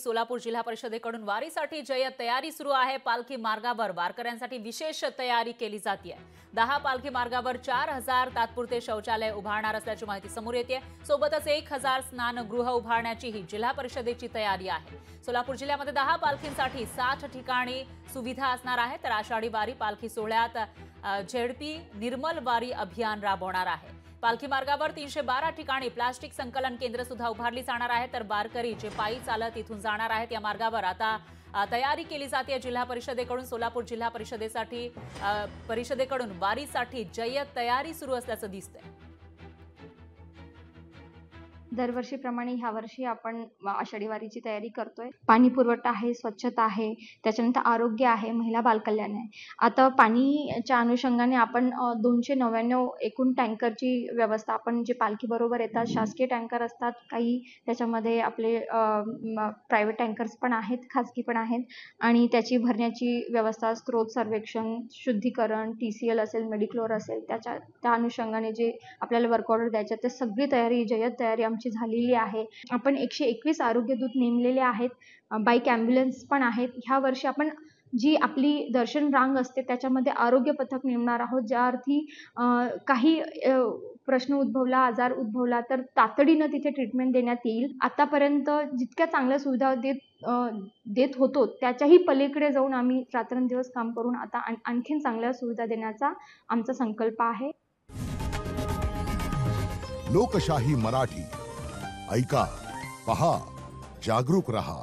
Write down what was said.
सोलापूर जिल्हा परिषदेकडून वारीसाठी जय्यत तयारी सुरू आहे। पालखी मार्गावर वारकऱ्यांसाठी विशेष तयारी केली जाते। 10 पालखी मार्गावर 4000 तात्पुरते शौचालय उभारणार असल्याची माहिती समोर येते। सोबतच 1000 स्नानगृह उभारण्याचीही जिल्हा परिषदेची तयारी आहे। सोलापूर जिल्ह्यामध्ये 10 पालखींसाठी 60 ठिकाणी सुविधा असणार आहे। तर आषाढी वारी पालखी सोहळ्यात झेडपी निर्मल वारी अभियान राबवणार आहे। पालखी मार्गावर 312 ठिकाणी प्लास्टिक संकलन केंद्र सुद्धा उभारली जाणार आहे। तर वारकरी जे पायी चालत इथून जाणार आहेत या मार्गावर आता तयारी केली जाते जिल्हा परिषदेकडून। सोलापूर जिल्हा परिषदेकडून वारीसाठी जय्यत तयारी सुरू असल्याचं दिसतंय। दरवर्षीप्रमाणे ह्या वर्षी आपण आषाढी वारीची तयारी करतोय। पाणी पुरवठा आहे, स्वच्छता आहे, त्याच्यानंतर आरोग्य आहे, महिला बालकल्याण आहे। आता पाणीच्या अनुषंगाने आपण 299 एकूण टँकरची व्यवस्था आपण जे पालखी बरोबर येतात शासकीय टँकर असतात, काही त्याच्यामध्ये आपले प्रायव्हेट टँकर्स पण आहेत, खाजगी पण आहेत आणि त्याची भरण्याची व्यवस्था, स्त्रोत सर्वेक्षण, शुद्धीकरण, TCL असेल, मेडिक्लोर असेल, त्या अनुषंगाने जे आपल्याला वर्क ऑर्डर द्यायचे ते सगळी तयारी, जय्यत तयारी आमची झालेली आहे। आपण 121 आरोग्य दूत नेमलेले आहेत, बाईक ॲम्ब्युलन्स पण आहेत। ह्या वर्षी आपण जी आपली दर्शन रांग असते त्याच्यामध्ये आरोग्य पथक नेमणार आहोत, ज्या अर्थी काही प्रश्न उद्भवला, आजार उद्भवला तर तातडीनं तिथे ट्रीटमेंट देण्यात येईल। आतापर्यंत जितक्या चांगल्या सुविधा देत होतो त्याच्याही पलीकडे जाऊन आम्ही रात्रंदिवस काम करून आता आणखीन चांगल्या सुविधा देण्याचा आमचा संकल्प आहे। लोकशाही मराठी ऐका, पहा, जागरूक रहा।